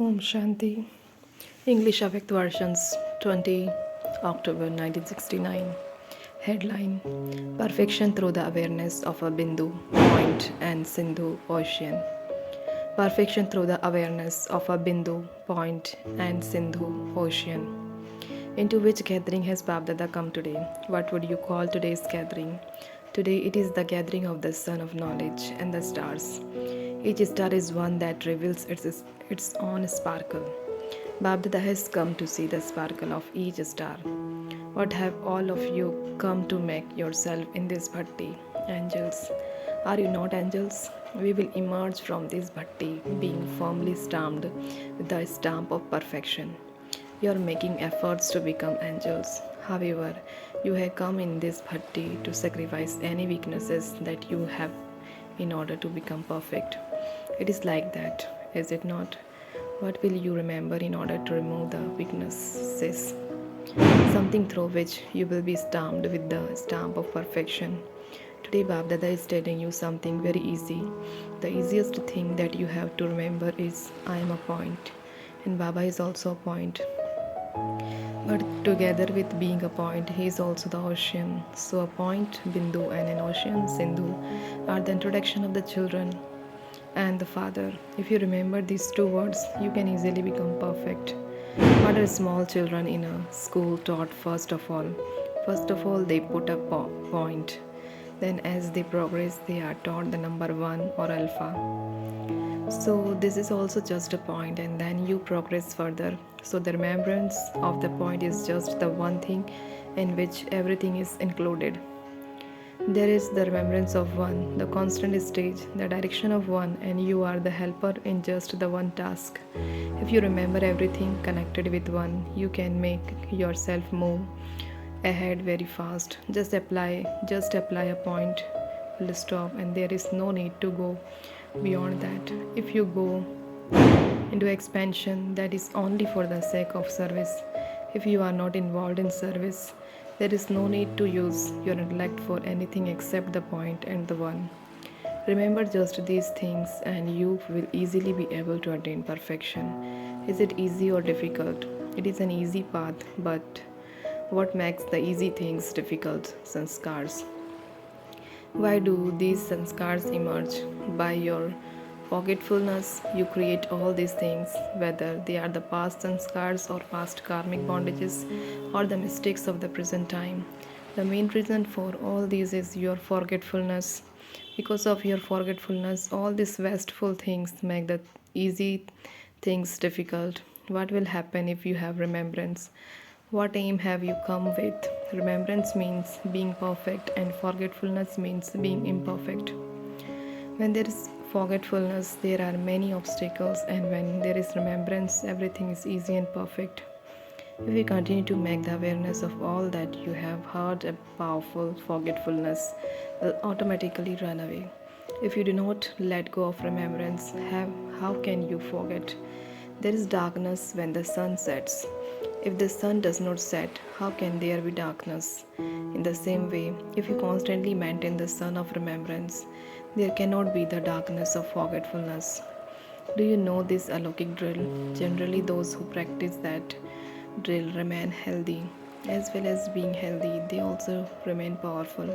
Om Shanti. English Avyakt versions 20 October 1969. Headline: Perfection through the awareness of a Bindu, point, and Sindhu ocean. Perfection through the awareness of a Bindu, point, and Sindhu ocean. Into which gathering has Babdada come today? What would you call today's gathering? Today it is the gathering of the sun of knowledge and the stars. Each star is one that reveals its own sparkle. Babdada has come to see the sparkle of each star. What have all of you come to make yourself in this bhatti? Angels. Are you not angels? We will emerge from this bhatti being firmly stamped with the stamp of perfection. You are making efforts to become angels. However, you have come in this bhatti to sacrifice any weaknesses that you have in order to become perfect. It is like that, is it not? What will you remember in order to remove the weaknesses? Something through which you will be stamped with the stamp of perfection. Today, Babdada is telling you something very easy. The easiest thing that you have to remember is I am a point, and Baba is also a point. But together with being a point, he is also the ocean. So, a point, Bindu, and an ocean, Sindhu, are the introduction of the children and the Father. If you remember these two words, you can easily become perfect. What are small children in a school taught first of all? First of all, they put a point. Then, as they progress, they are taught the number 1 or alpha. So, this is also just a point, and then you progress further. So, the remembrance of the point is just the one thing in which everything is included. There is the remembrance of one, the constant stage, the direction of one, and you are the helper in just the one task. If you remember everything connected with one, you can make yourself move ahead very fast. Just apply a point, full stop, and there is no need to go beyond that. If you go into expansion, that is only for the sake of service. If you are not involved in service, there is no need to use your intellect for anything except the point and the one. Remember just these things, and you will easily be able to attain perfection. Is it easy or difficult? It is an easy path, but what makes the easy things difficult? Sanskars. Why do these sanskars emerge? By your forgetfulness, you create all these things, whether they are the past sanskars or past karmic bondages or the mistakes of the present time. The main reason for all these is your forgetfulness. Because of your forgetfulness, all these wasteful things make the easy things difficult. What will happen if you have remembrance? What aim have you come with? Remembrance means being perfect, and forgetfulness means being imperfect. When there is forgetfulness, there are many obstacles, and when there is remembrance, everything is easy and perfect. If you continue to make the awareness of all that you have heard, a powerful forgetfulness will automatically run away. If you do not let go of remembrance, how can you forget? There is darkness when the sun sets. If the sun does not set, how can there be darkness? In the same way, if you constantly maintain the sun of remembrance, there cannot be the darkness of forgetfulness. Do you know this alokik drill? Generally, those who practice that drill remain healthy. As well as being healthy, they also remain powerful.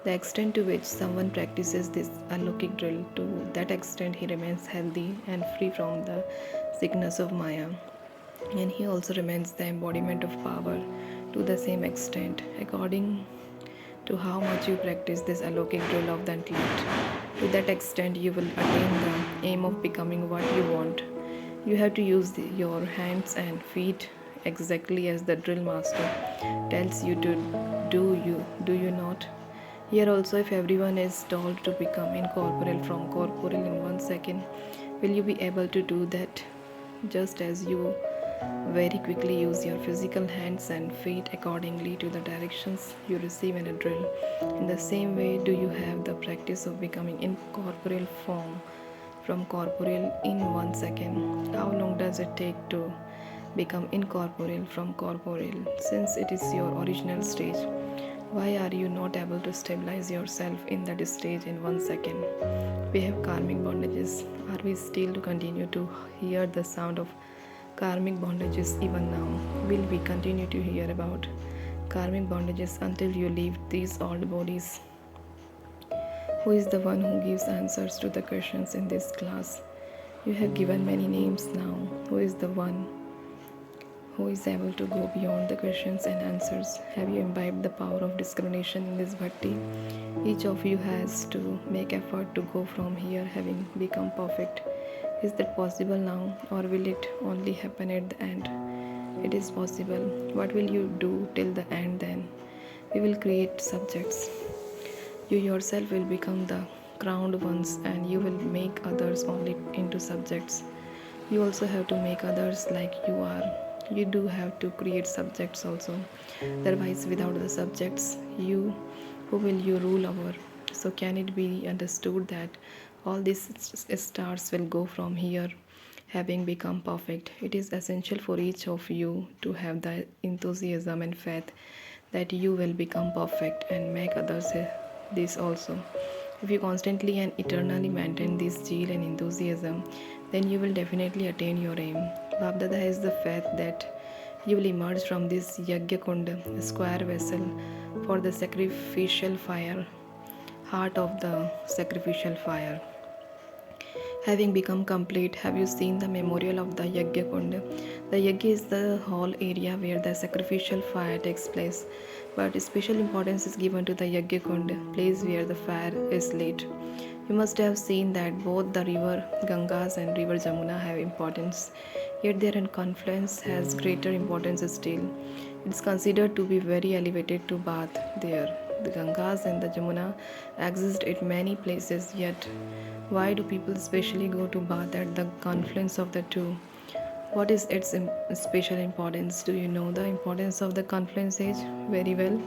The extent to which someone practices this alokik drill, to that extent he remains healthy and free from the sickness of Maya. And he also remains the embodiment of power to the same extent, according to how much you practice this alokik drill of the intellect. To that extent, you will attain the aim of becoming what you want. You have to use your hands and feet exactly as the drill master tells you to do you not? Here also, if everyone is told to become incorporeal from corporeal in 1 second, will you be able to do that? Just as you very quickly use your physical hands and feet accordingly to the directions you receive in a drill. In the same way, do you have the practice of becoming incorporeal form from corporeal in 1 second? How long does it take to become incorporeal from corporeal, since it is your original stage? Why are you not able to stabilize yourself in that stage in 1 second? We have karmic bondages. Are we still to continue to hear the sound of karmic bondages even now? Will we continue to hear about karmic bondages until you leave these old bodies? Who is the one who gives answers to the questions in this class? You have given many names now. Who is the one who is able to go beyond the questions and answers? Have you imbibed the power of discrimination in this bhakti? Each of you has to make effort to go from here having become perfect. Is that possible now, or will it only happen at the end? It is possible. What will you do till the end then? We will create subjects. You yourself will become the crowned ones and you will make others only into subjects. You also have to make others like you are. You do have to create subjects also. Otherwise, without the subjects, who will you rule over? So, can it be understood that all these stars will go from here, having become perfect? It is essential for each of you to have the enthusiasm and faith that you will become perfect and make others this also. If you constantly and eternally maintain this zeal and enthusiasm, then you will definitely attain your aim. Babdada has the faith that you will emerge from this Yagya Kunda, square vessel for the sacrificial fire, heart of the sacrificial fire. Having become complete, have you seen the memorial of the Yagya Kunda? The Yagya is the whole area where the sacrificial fire takes place, but special importance is given to the Yagya Kunda, place where the fire is lit. You must have seen that both the river Gangas and river Jamuna have importance, yet their confluence has greater importance still. It is considered to be very elevated to bath there. The Gangas and the Jamuna exist at many places, yet why do people especially go to bath at the confluence of the two? What is its special importance? Do you know the importance of the confluence age? Very well.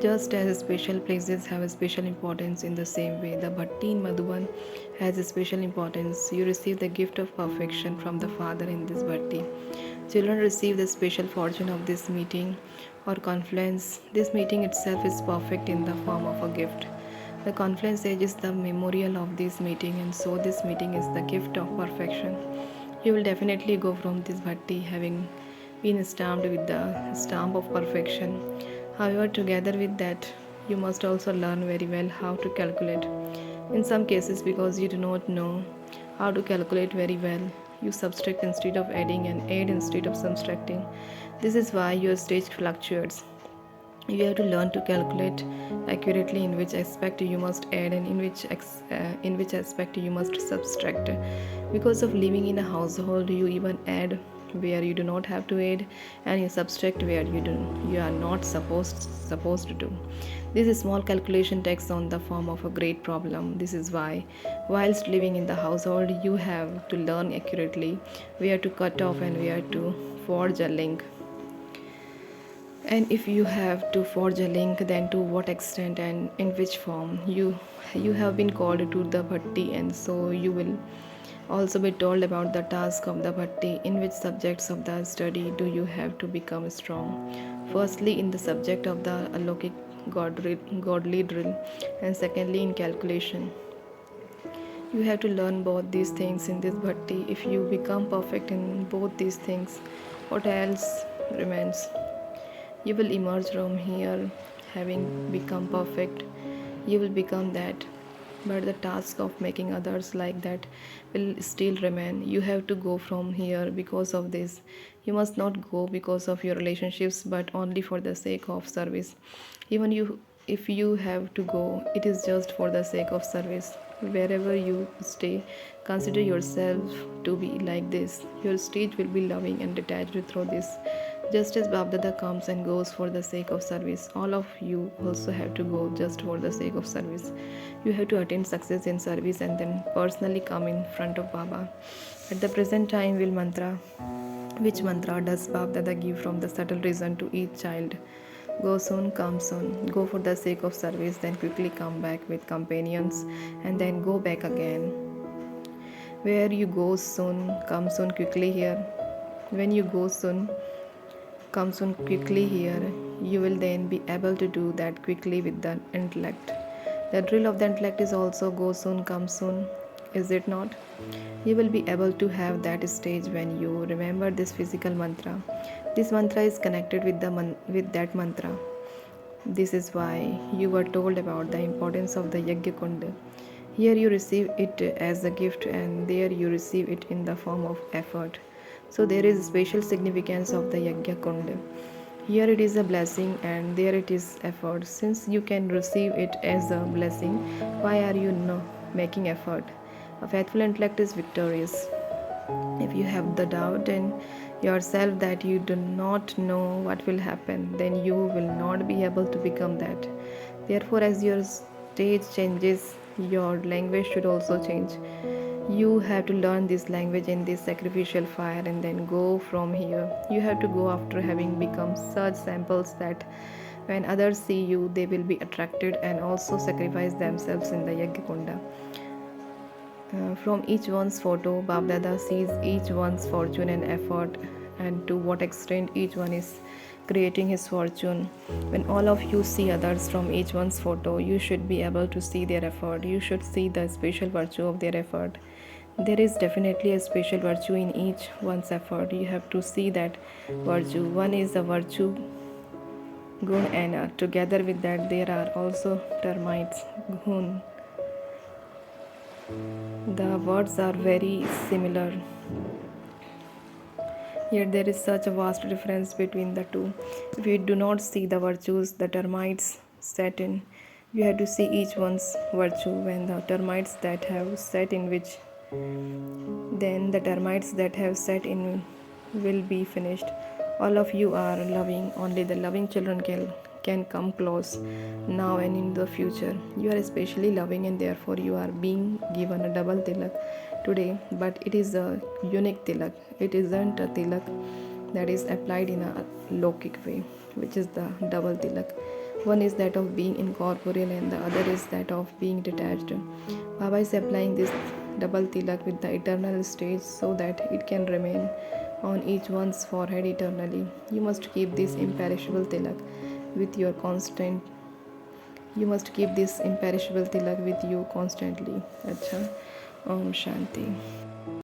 Just as special places have a special importance, in the same way, the Bhatti in Madhuban has a special importance. You receive the gift of perfection from the Father in this Bhatti. Children receive the special fortune of this meeting or confluence. This meeting itself is perfect in the form of a gift. The confluence age is the memorial of this meeting, and so this meeting is the gift of perfection. You will definitely go from this bhatti having been stamped with the stamp of perfection. However, together with that, you must also learn very well how to calculate. In some cases, because you do not know how to calculate very well, you subtract instead of adding and add instead of subtracting. This is why your stage fluctuates. You have to learn to calculate accurately in which aspect you must add and in which aspect you must subtract. Because of living in a household, you even add where you do not have to add, and you subtract where you are not supposed to do. This small calculation takes on the form of a great problem. This is why, whilst living in the household, you have to learn accurately where to cut off and where to forge a link. And if you have to forge a link, then to what extent and in which form? You have been called to the bhatti, and so you will also be told about the task of the bhatti. In which subjects of the study do you have to become strong? Firstly, in the subject of the alokik godly drill, and secondly, in calculation. You have to learn both these things in this bhatti. If you become perfect in both these things, what else remains? You will emerge from here having become perfect. You will become that. But the task of making others like that will still remain. You have to go from here because of this. You must not go because of your relationships, but only for the sake of service. Even if you have to go, it is just for the sake of service. Wherever you stay, consider yourself to be like this. Your stage will be loving and detached through this. Just as Babdada comes and goes for the sake of service, all of you also have to go just for the sake of service. You have to attain success in service and then personally come in front of Baba. At the present time, which mantra does Babdada give from the subtle reason to each child? Go soon, come soon. Go for the sake of service, then quickly come back with companions, and then go back again. Where you go soon, come soon quickly here. When you go soon, come soon quickly here, you will then be able to do that quickly with the intellect. The drill of the intellect is also go soon, come soon. is it not? You will be able to have that stage when you remember this physical mantra. This mantra is connected with with that mantra. This is why you were told about the importance of the Yajna Kunda. Here you receive it as a gift, and there you receive it in the form of effort. So there is special significance of the Yajna Kunda. Here it is a blessing, and there it is effort. Since you can receive it as a blessing, why are you no making effort? A faithful intellect is victorious. If you have the doubt in yourself that you do not know what will happen, then you will not be able to become that. Therefore, as your stage changes, your language should also change. You have to learn this language in this sacrificial fire and then go from here. You have to go after having become such samples that when others see you, they will be attracted and also sacrifice themselves in the Yajna. From each one's photo, Babdada sees each one's fortune and effort, and to what extent each one is creating his fortune. When all of you see others from each one's photo, you should be able to see their effort. You should see the special virtue of their effort. There is definitely a special virtue in each one's effort. You have to see that virtue. One is the virtue gun, and together with that, there are also termites gun. The words are very similar, yet there is such a vast difference between the two. If you do not see the virtues the termites set in, you have to see each one's virtue. When the termites that have set in which, then the termites that have set in will be finished. All of you are loving, only the loving children can come close now and in the future. You are especially loving, and therefore you are being given a double tilak today, but it is a unique tilak. It isn't a tilak that is applied in a lokic way, which is the double tilak. One is that of being incorporeal, and the other is that of being detached. Baba is applying this double tilak with the eternal stage so that it can remain on each one's forehead eternally. You must keep this imperishable tilak with your constant. You must keep this imperishable tilak with you constantly. Acha. Om Shanti.